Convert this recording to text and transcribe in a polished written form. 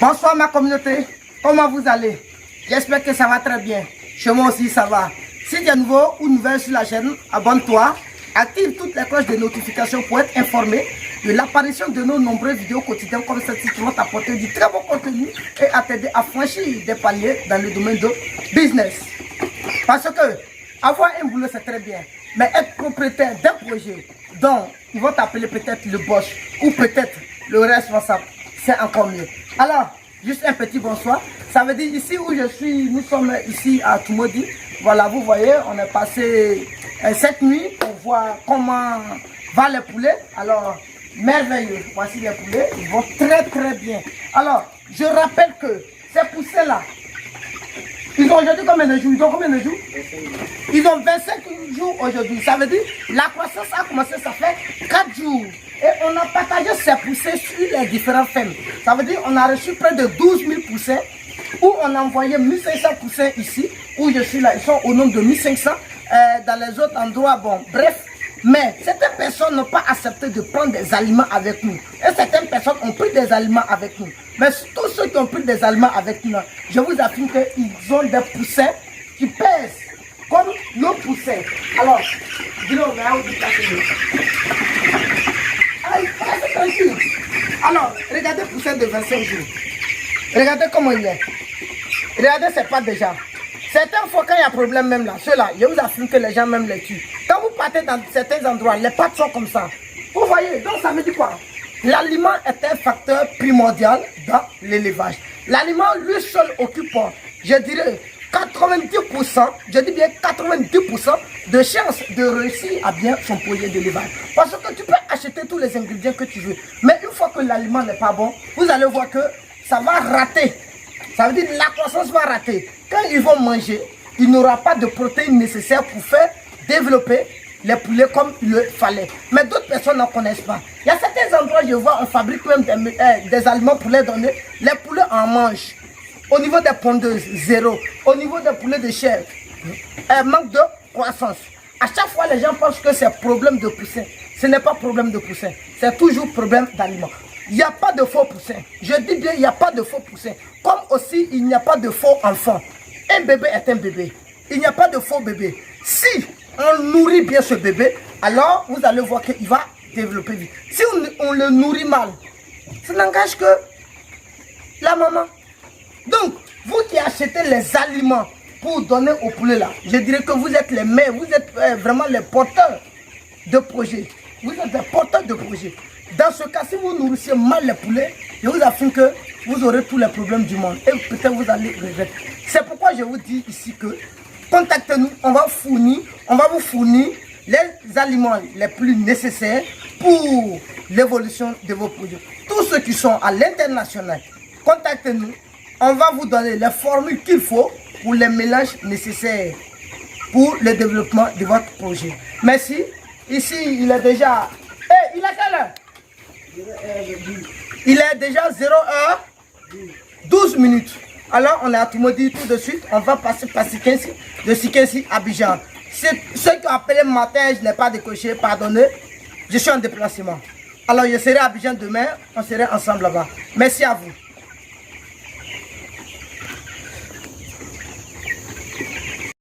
Bonsoir ma communauté, comment vous allez? J'espère que ça va très bien. Chez moi aussi ça va. Si tu es nouveau ou nouvelle sur la chaîne, abonne-toi, active toutes les cloches de notification pour être informé de l'apparition de nos nombreuses vidéos quotidiennes comme celle-ci qui vont t'apporter du très bon contenu et à t'aider à franchir des paliers dans le domaine de business. Parce que avoir un boulot c'est très bien, mais être propriétaire d'un projet dont ils vont t'appeler peut-être le boss ou peut-être le responsable, c'est encore mieux. Alors, juste un petit bonsoir. Ça veut dire ici où je suis, nous sommes ici à Tumodi. Voilà, vous voyez, on est passé cette nuit pour voir comment va les poulets. Alors, merveilleux. Voici les poulets, ils vont très très bien. Alors, je rappelle que ces poussins-là, ils ont aujourd'hui combien de jours? Ils ont combien de jours? Ils ont 25 jours aujourd'hui. Ça veut dire la croissance a commencé, ça fait 4 jours. Et on a partagé ces poussins sur les différentes fermes. Ça veut dire qu'on a reçu près de 12 000 poussins. Où on a envoyé 1500 poussins ici. Où je suis là, ils sont au nombre de 1500. Dans les autres endroits, bon, bref. Mais certaines personnes n'ont pas accepté de prendre des aliments avec nous. Et certaines personnes ont pris des aliments avec nous. Mais tous ceux qui ont pris des aliments avec nous, je vous affirme qu'ils ont des poussins qui pèsent comme nos poussins. Alors, dis-le, mais où c'est tranquille. Alors, regardez le poussin de 25 jours. Regardez comment il est. Regardez, c'est pas déjà. Certaines fois, quand il y a problème même là, ceux-là, je vous affirme que les gens même les tuent. Quand vous partez dans certains endroits, les pattes sont comme ça. Vous voyez, donc ça veut dire quoi? L'aliment est un facteur primordial dans l'élevage. L'aliment, lui seul, occupe, je dirais, 90%, je dis bien 90% de chances de réussir à bien son projet d'élevage. Parce que tu peux acheter tous les ingrédients que tu veux. Mais une fois que l'aliment n'est pas bon, vous allez voir que ça va rater. Ça veut dire que la croissance va rater. Quand ils vont manger, il n'aura pas de protéines nécessaires pour faire développer les poulets comme il le fallait. Mais d'autres personnes n'en connaissent pas. Il y a certains endroits, je vois, on fabrique même des aliments pour les donner. Les poulets en mangent. Au niveau des pondeuses, zéro. Au niveau des poulets de chair, manque de croissance. À chaque fois, les gens pensent que c'est problème de poussin. Ce n'est pas problème de poussin. C'est toujours problème d'aliment. Il n'y a pas de faux poussins. Je dis bien, il n'y a pas de faux poussins. Comme aussi, il n'y a pas de faux enfants. Un bébé est un bébé. Il n'y a pas de faux bébé. Si on nourrit bien ce bébé, alors vous allez voir qu'il va développer vite. Si on le nourrit mal, ça n'engage que la maman. Donc, vous qui achetez les aliments pour donner aux poulets là, je dirais que vous êtes les mères, vous êtes vraiment les porteurs de projets. Vous êtes des porteurs de projets. Dans ce cas, si vous nourrissez mal les poulets, je vous affirme que vous aurez tous les problèmes du monde. Et peut-être vous allez regretter. C'est pourquoi je vous dis ici que contactez-nous, on va vous fournir les aliments les plus nécessaires pour l'évolution de vos produits. Tous ceux qui sont à l'international, contactez-nous. On va vous donner les formules qu'il faut pour les mélanges nécessaires pour le développement de votre projet. Merci. Ici, il est déjà... il a quelle heure? Il est déjà 0h12 minutes. Alors, on est à Tumodi tout de suite. On va passer par Sikensi, de Sikensi à Abidjan. Ceux qui ont appelé matin, je n'ai pas décoché, pardonnez. Je suis en déplacement. Alors, je serai à Abidjan demain. On serait ensemble là-bas. Merci à vous.